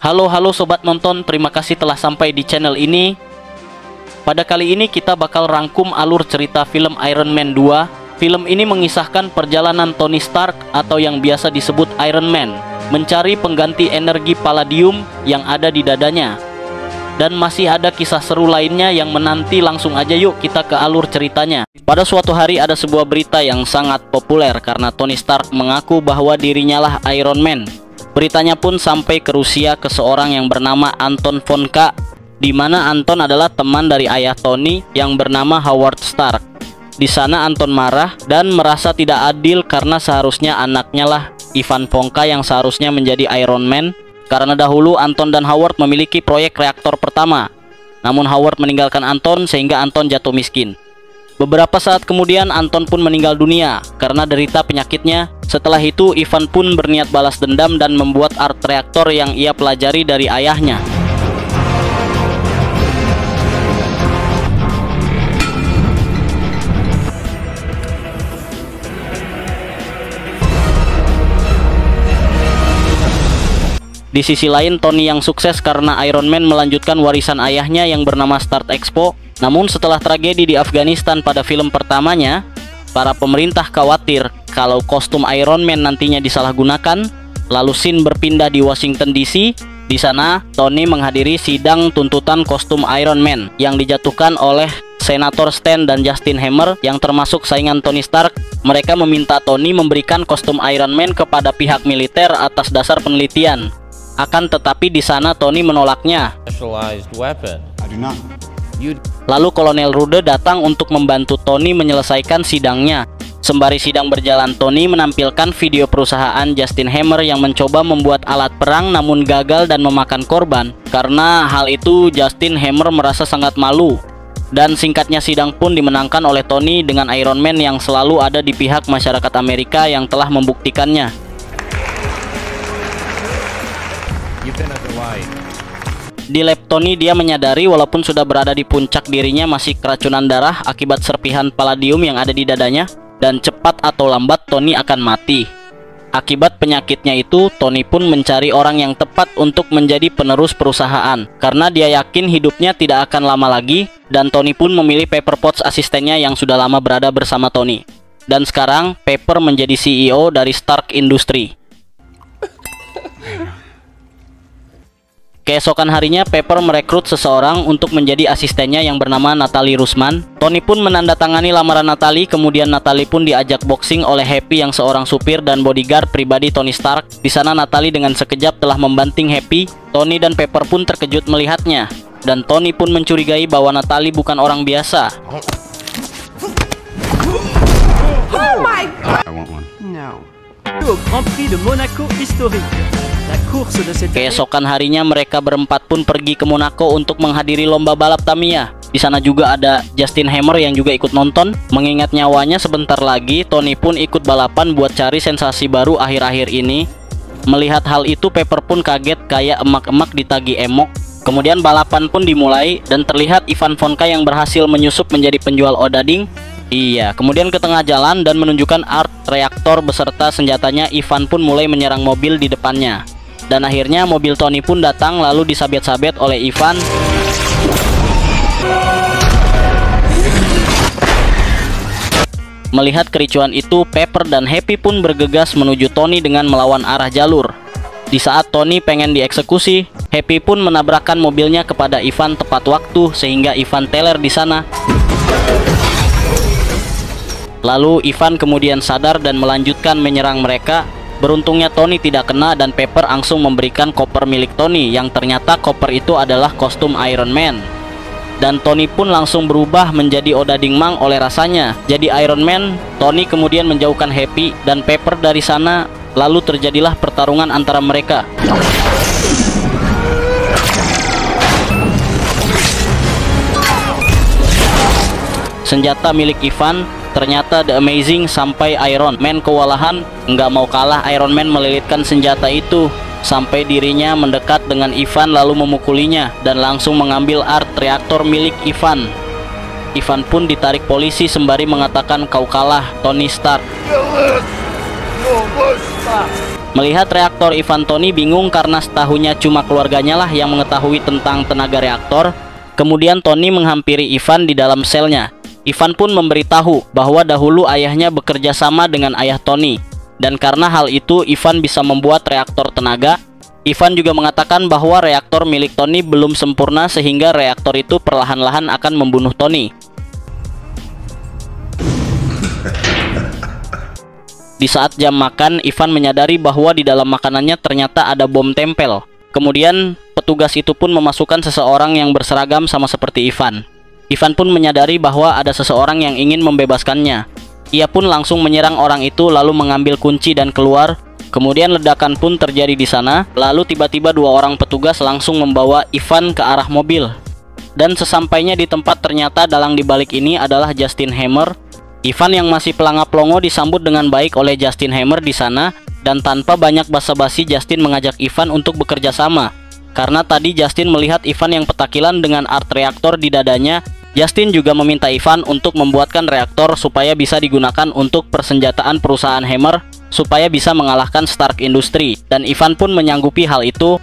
Halo sobat nonton, terima kasih telah sampai di channel ini. Pada kali ini kita bakal rangkum alur cerita film Iron Man 2. Film ini mengisahkan perjalanan Tony Stark atau yang biasa disebut Iron Man mencari pengganti energi palladium yang ada di dadanya. Dan masih ada kisah seru lainnya yang menanti. Langsung aja yuk kita ke alur ceritanya. Pada suatu hari ada sebuah berita yang sangat populer karena Tony Stark mengaku bahwa dirinya lah Iron Man. Beritanya pun sampai ke Rusia ke seorang yang bernama Anton von K, di mana Anton adalah teman dari ayah Tony yang bernama Howard Stark. Di sana Anton marah dan merasa tidak adil karena seharusnya anaknya lah Ivan von K yang seharusnya menjadi Iron Man, karena dahulu Anton dan Howard memiliki proyek reaktor pertama. Namun Howard meninggalkan Anton sehingga Anton jatuh miskin. Beberapa saat kemudian Anton pun meninggal dunia karena derita penyakitnya. Setelah itu Ivan pun berniat balas dendam dan membuat art reaktor yang ia pelajari dari ayahnya. Di sisi lain, Tony yang sukses karena Iron Man melanjutkan warisan ayahnya yang bernama Start Expo. Namun setelah tragedi di Afghanistan pada film pertamanya, para pemerintah khawatir kalau kostum Iron Man nantinya disalahgunakan. Lalu scene berpindah di Washington DC. Di sana, Tony menghadiri sidang tuntutan kostum Iron Man yang dijatuhkan oleh Senator Stan dan Justin Hammer yang termasuk saingan Tony Stark. Mereka meminta Tony memberikan kostum Iron Man kepada pihak militer atas dasar penelitian. Akan tetapi di sana Tony menolaknya. Lalu Kolonel Rude datang untuk membantu Tony menyelesaikan sidangnya. Sembari sidang berjalan, Tony menampilkan video perusahaan Justin Hammer yang mencoba membuat alat perang namun gagal dan memakan korban. Karena hal itu Justin Hammer merasa sangat malu. Dan singkatnya sidang pun dimenangkan oleh Tony dengan Iron Man yang selalu ada di pihak masyarakat Amerika yang telah membuktikannya. Di lab Tony dia menyadari walaupun sudah berada di puncak dirinya masih keracunan darah akibat serpihan palladium yang ada di dadanya, dan cepat atau lambat Tony akan mati. Akibat penyakitnya itu, Tony pun mencari orang yang tepat untuk menjadi penerus perusahaan karena dia yakin hidupnya tidak akan lama lagi. Dan Tony pun memilih Pepper Potts, asistennya yang sudah lama berada bersama Tony. Dan sekarang Pepper menjadi CEO dari Stark Industries. Keesokan harinya Pepper merekrut seseorang untuk menjadi asistennya yang bernama Natalie Russman. Tony pun menandatangani lamaran Natalie, kemudian Natalie pun diajak boxing oleh Happy yang seorang supir dan bodyguard pribadi Tony Stark. Di sana Natalie dengan sekejap telah membanting Happy. Tony dan Pepper pun terkejut melihatnya. Dan Tony pun mencurigai bahwa Natalie bukan orang biasa. Oh my God! I want one. No. Au Grand Prix de Monaco historique. Keesokan harinya mereka berempat pun pergi ke Monaco untuk menghadiri lomba balap Tamiya. Di sana juga ada Justin Hammer yang juga ikut nonton. Mengingat nyawanya sebentar lagi, Tony pun ikut balapan buat cari sensasi baru akhir-akhir ini. Melihat hal itu, Pepper pun kaget kayak emak-emak ditagi emok. Kemudian balapan pun dimulai dan terlihat Ivan von K yang berhasil menyusup menjadi penjual odading. Iya, kemudian ke tengah jalan dan menunjukkan art reaktor beserta senjatanya, Ivan pun mulai menyerang mobil di depannya. Dan akhirnya mobil Tony pun datang lalu disabet-sabet oleh Ivan. Melihat kericuan itu, Pepper dan Happy pun bergegas menuju Tony dengan melawan arah jalur. Di saat Tony pengen dieksekusi, Happy pun menabrakkan mobilnya kepada Ivan tepat waktu sehingga Ivan teler di sana. Lalu Ivan kemudian sadar dan melanjutkan menyerang mereka. Beruntungnya Tony tidak kena dan Pepper langsung memberikan koper milik Tony yang ternyata koper itu adalah kostum Iron Man. Dan Tony pun langsung berubah menjadi odading mang oleh rasanya jadi Iron Man. Tony kemudian menjauhkan Happy dan Pepper dari sana. Lalu terjadilah pertarungan antara mereka. Senjata milik Ivan ternyata The Amazing sampai Iron Man kewalahan. Nggak mau kalah, Iron Man melilitkan senjata itu sampai dirinya mendekat dengan Ivan lalu memukulinya dan langsung mengambil art reaktor milik Ivan. Ivan pun ditarik polisi sembari mengatakan, "Kau kalah, Tony Stark." Melihat reaktor Ivan, Tony bingung karena setahunya cuma keluarganya lah yang mengetahui tentang tenaga reaktor. Kemudian Tony menghampiri Ivan di dalam selnya. Ivan pun memberitahu bahwa dahulu ayahnya bekerja sama dengan ayah Tony. Dan karena hal itu Ivan bisa membuat reaktor tenaga. Ivan juga mengatakan bahwa reaktor milik Tony belum sempurna sehingga reaktor itu perlahan-lahan akan membunuh Tony. Di saat jam makan, Ivan menyadari bahwa di dalam makanannya ternyata ada bom tempel. Kemudian, petugas itu pun memasukkan seseorang yang berseragam sama seperti Ivan. Ivan pun menyadari bahwa ada seseorang yang ingin membebaskannya. Ia pun langsung menyerang orang itu lalu mengambil kunci dan keluar. Kemudian ledakan pun terjadi di sana. Lalu tiba-tiba dua orang petugas langsung membawa Ivan ke arah mobil. Dan sesampainya di tempat ternyata dalang dibalik ini adalah Justin Hammer. Ivan yang masih pelangap-longo disambut dengan baik oleh Justin Hammer di sana, dan tanpa banyak basa-basi Justin mengajak Ivan untuk bekerja sama. Karena tadi Justin melihat Ivan yang petakilan dengan art reaktor di dadanya, Justin juga meminta Ivan untuk membuatkan reaktor supaya bisa digunakan untuk persenjataan perusahaan Hammer supaya bisa mengalahkan Stark Industries, dan Ivan pun menyanggupi hal itu.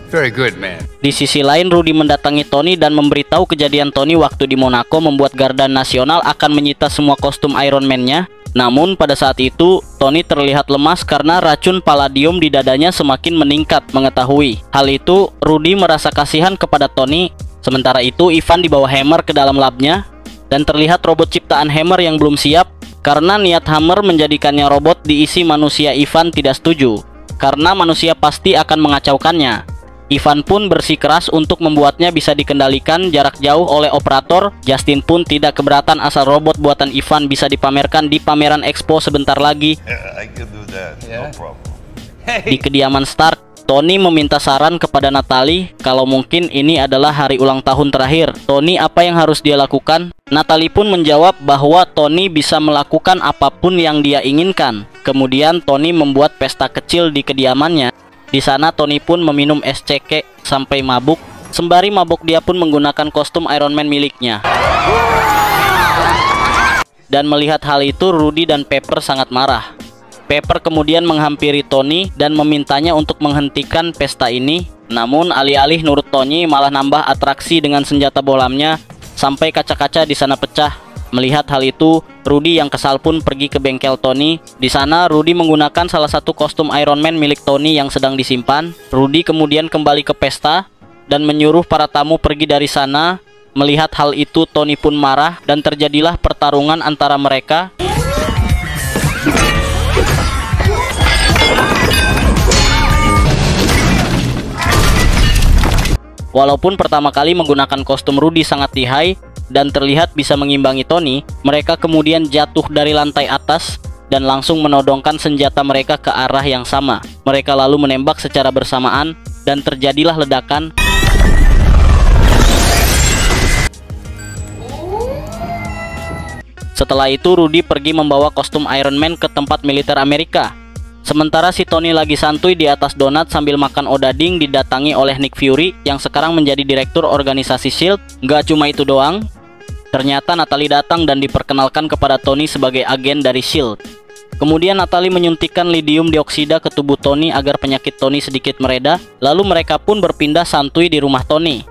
Very good, man. Di sisi lain, Rudy mendatangi Tony dan memberitahu kejadian Tony waktu di Monaco membuat Garda Nasional akan menyita semua kostum Iron Man-nya. Namun pada saat itu, Tony terlihat lemas karena racun palladium di dadanya semakin meningkat. Mengetahui hal itu, Rudy merasa kasihan kepada Tony. Sementara itu, Ivan dibawa Hammer ke dalam labnya dan terlihat robot ciptaan Hammer yang belum siap. Karena niat Hammer menjadikannya robot diisi manusia, Ivan tidak setuju karena manusia pasti akan mengacaukannya. Ivan pun bersikeras untuk membuatnya bisa dikendalikan jarak jauh oleh operator. Justin pun tidak keberatan asal robot buatan Ivan bisa dipamerkan di pameran Expo sebentar lagi. Di kediaman Stark, Tony meminta saran kepada Natalie kalau mungkin ini adalah hari ulang tahun terakhir Tony, apa yang harus dia lakukan. Natalie pun menjawab bahwa Tony bisa melakukan apapun yang dia inginkan. Kemudian Tony membuat pesta kecil di kediamannya. Di sana Tony pun meminum es ceke sampai mabuk. Sembari mabuk dia pun menggunakan kostum Iron Man miliknya. Dan melihat hal itu, Rudy dan Pepper sangat marah. Pepper kemudian menghampiri Tony dan memintanya untuk menghentikan pesta ini. Namun alih-alih nurut Tony malah nambah atraksi dengan senjata bolamnya sampai kaca-kaca di sana pecah. Melihat hal itu, Rudy yang kesal pun pergi ke bengkel Tony. Di sana Rudy menggunakan salah satu kostum Iron Man milik Tony yang sedang disimpan. Rudy kemudian kembali ke pesta dan menyuruh para tamu pergi dari sana. Melihat hal itu, Tony pun marah dan terjadilah pertarungan antara mereka. Walaupun pertama kali menggunakan kostum Rudy sangat lihai dan terlihat bisa mengimbangi Tony, mereka kemudian jatuh dari lantai atas dan langsung menodongkan senjata mereka ke arah yang sama. Mereka lalu menembak secara bersamaan dan terjadilah ledakan. Setelah itu, Rudy pergi membawa kostum Iron Man ke tempat militer Amerika. Sementara si Tony lagi santuy di atas donat sambil makan odading, didatangi oleh Nick Fury yang sekarang menjadi direktur organisasi SHIELD. Nggak cuma itu doang, ternyata Natalie datang dan diperkenalkan kepada Tony sebagai agen dari SHIELD. Kemudian Natalie menyuntikkan lithium dioksida ke tubuh Tony agar penyakit Tony sedikit mereda. Lalu mereka pun berpindah santuy di rumah Tony.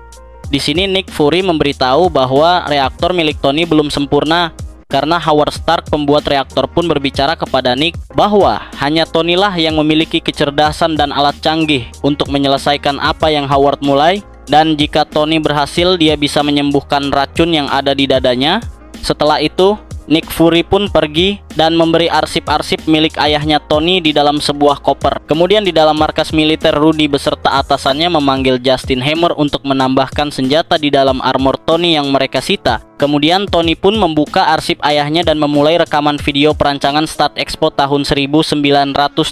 Di sini Nick Fury memberitahu bahwa reaktor milik Tony belum sempurna. Karena Howard Stark, pembuat reaktor, pun berbicara kepada Nick bahwa hanya Tony lah yang memiliki kecerdasan dan alat canggih untuk menyelesaikan apa yang Howard mulai. Dan jika Tony berhasil, dia bisa menyembuhkan racun yang ada di dadanya. Setelah itu, Nick Fury pun pergi dan memberi arsip-arsip milik ayahnya Tony di dalam sebuah koper. Kemudian di dalam markas militer, Rudy beserta atasannya memanggil Justin Hammer untuk menambahkan senjata di dalam armor Tony yang mereka sita. Kemudian Tony pun membuka arsip ayahnya dan memulai rekaman video perancangan Start Expo tahun 1974.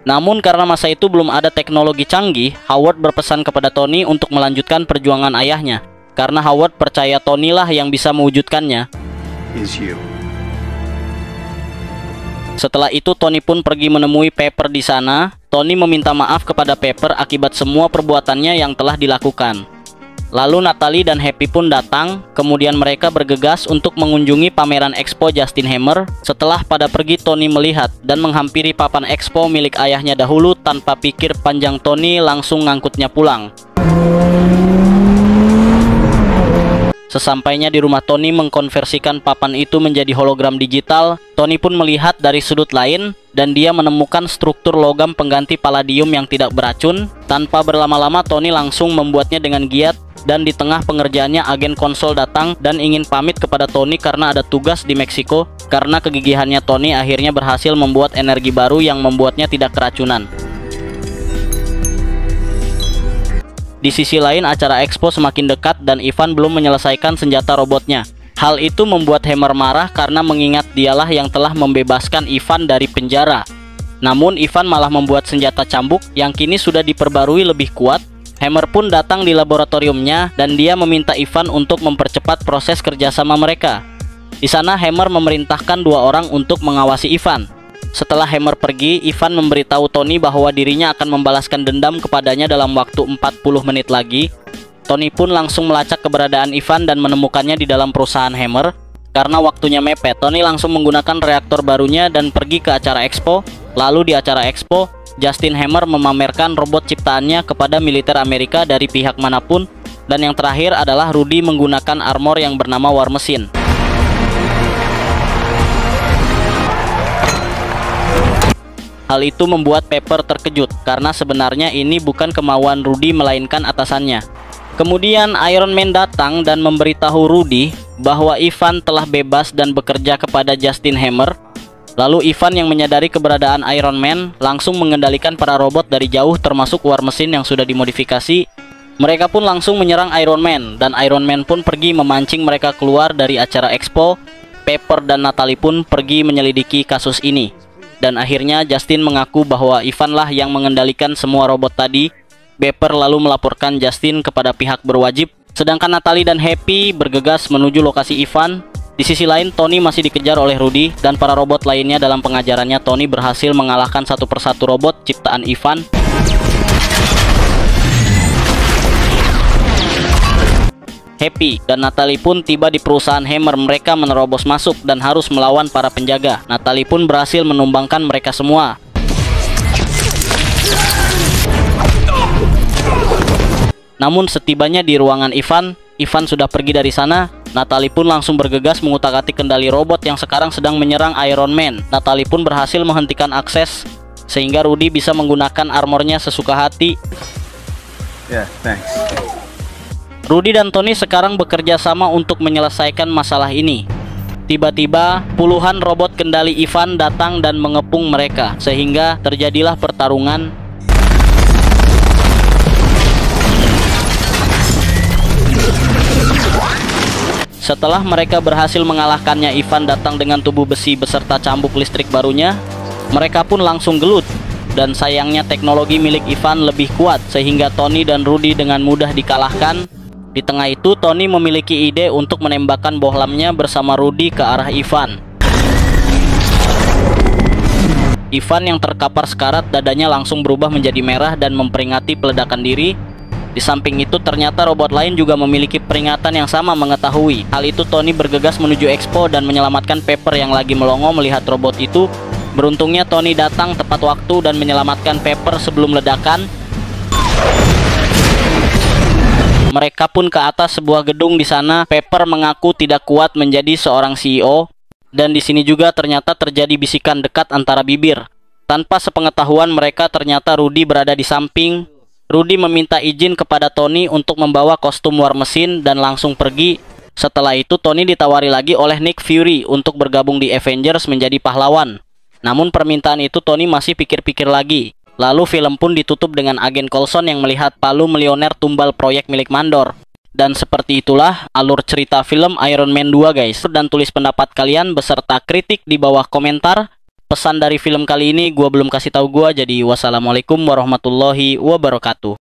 Namun karena masa itu belum ada teknologi canggih, Howard berpesan kepada Tony untuk melanjutkan perjuangan ayahnya. Karena Howard percaya Tony lah yang bisa mewujudkannya. Setelah itu Tony pun pergi menemui Pepper di sana. Tony meminta maaf kepada Pepper akibat semua perbuatannya yang telah dilakukan. Lalu Natalie dan Happy pun datang, kemudian mereka bergegas untuk mengunjungi pameran Expo Justin Hammer. Setelah pada pergi, Tony melihat dan menghampiri papan Expo milik ayahnya dahulu. Tanpa pikir panjang, Tony langsung ngangkutnya pulang. Sesampainya di rumah, Tony mengkonversikan papan itu menjadi hologram digital. Tony pun melihat dari sudut lain dan dia menemukan struktur logam pengganti palladium yang tidak beracun. Tanpa berlama-lama, Tony langsung membuatnya dengan giat. Dan di tengah pengerjaannya, agen konsol datang dan ingin pamit kepada Tony karena ada tugas di Meksiko. Karena kegigihannya, Tony akhirnya berhasil membuat energi baru yang membuatnya tidak keracunan. Di sisi lain, acara Expo semakin dekat dan Ivan belum menyelesaikan senjata robotnya. Hal itu membuat Hammer marah karena mengingat dialah yang telah membebaskan Ivan dari penjara. Namun Ivan malah membuat senjata cambuk yang kini sudah diperbarui lebih kuat. Hammer pun datang di laboratoriumnya dan dia meminta Ivan untuk mempercepat proses kerjasama mereka. Di sana Hammer memerintahkan 2 orang untuk mengawasi Ivan. Setelah Hammer pergi, Ivan memberitahu Tony bahwa dirinya akan membalaskan dendam kepadanya dalam waktu 40 menit lagi. Tony pun langsung melacak keberadaan Ivan dan menemukannya di dalam perusahaan Hammer. Karena waktunya mepet, Tony langsung menggunakan reaktor barunya dan pergi ke acara Expo. Lalu di acara Expo, Justin Hammer memamerkan robot ciptaannya kepada militer Amerika dari pihak manapun. Dan yang terakhir adalah Rudy menggunakan armor yang bernama War Machine. Hal itu membuat Pepper terkejut karena sebenarnya ini bukan kemauan Rudy melainkan atasannya. Kemudian Iron Man datang dan memberitahu Rudy bahwa Ivan telah bebas dan bekerja kepada Justin Hammer. Lalu Ivan yang menyadari keberadaan Iron Man langsung mengendalikan para robot dari jauh termasuk War Machine yang sudah dimodifikasi. Mereka pun langsung menyerang Iron Man dan Iron Man pun pergi memancing mereka keluar dari acara Expo. Pepper dan Natalie pun pergi menyelidiki kasus ini. Dan akhirnya Justin mengaku bahwa Ivan lah yang mengendalikan semua robot tadi. Pepper lalu melaporkan Justin kepada pihak berwajib. Sedangkan Natalie dan Happy bergegas menuju lokasi Ivan. Di sisi lain, Tony masih dikejar oleh Rudy dan para robot lainnya. Dalam pengajarannya, Tony berhasil mengalahkan satu persatu robot ciptaan Ivan. Happy dan Natalie pun tiba di perusahaan Hammer. Mereka menerobos masuk dan harus melawan para penjaga. Natalie pun berhasil menumbangkan mereka semua. Namun setibanya di ruangan Ivan sudah pergi dari sana. Natalie pun langsung bergegas mengutak-atik kendali robot yang sekarang sedang menyerang Iron Man. Natalie pun berhasil menghentikan akses sehingga Rudy bisa menggunakan armornya sesuka hati. Yeah, thanks. Rudy dan Tony sekarang bekerja sama untuk menyelesaikan masalah ini. Tiba-tiba puluhan robot kendali Ivan datang dan mengepung mereka sehingga terjadilah pertarungan. Setelah mereka berhasil mengalahkannya, Ivan datang dengan tubuh besi beserta cambuk listrik barunya. Mereka pun langsung gelut. Dan sayangnya teknologi milik Ivan lebih kuat sehingga Tony dan Rudy dengan mudah dikalahkan. Di tengah itu, Tony memiliki ide untuk menembakkan bohlamnya bersama Rudy ke arah Ivan. Ivan yang terkapar sekarat, dadanya langsung berubah menjadi merah dan memperingati peledakan diri. Di samping itu, ternyata robot lain juga memiliki peringatan yang sama mengetahui. Hal itu, Tony bergegas menuju Expo dan menyelamatkan Pepper yang lagi melongo melihat robot itu. Beruntungnya Tony datang tepat waktu dan menyelamatkan Pepper sebelum ledakan. Mereka pun ke atas sebuah gedung. Di sana Pepper mengaku tidak kuat menjadi seorang CEO. Dan di sini juga ternyata terjadi bisikan dekat antara bibir. Tanpa sepengetahuan mereka, ternyata Rudy berada di samping. Rudy meminta izin kepada Tony untuk membawa kostum War Machine dan langsung pergi. Setelah itu Tony ditawari lagi oleh Nick Fury untuk bergabung di Avengers menjadi pahlawan. Namun permintaan itu Tony masih pikir-pikir lagi. Lalu film pun ditutup dengan agen Coulson yang melihat palu milioner tumbal proyek milik Mandor. Dan seperti itulah alur cerita film Iron Man 2 guys. Dan tulis pendapat kalian beserta kritik di bawah komentar. Pesan dari film kali ini gua belum kasih tahu gua, jadi wassalamualaikum warahmatullahi wabarakatuh.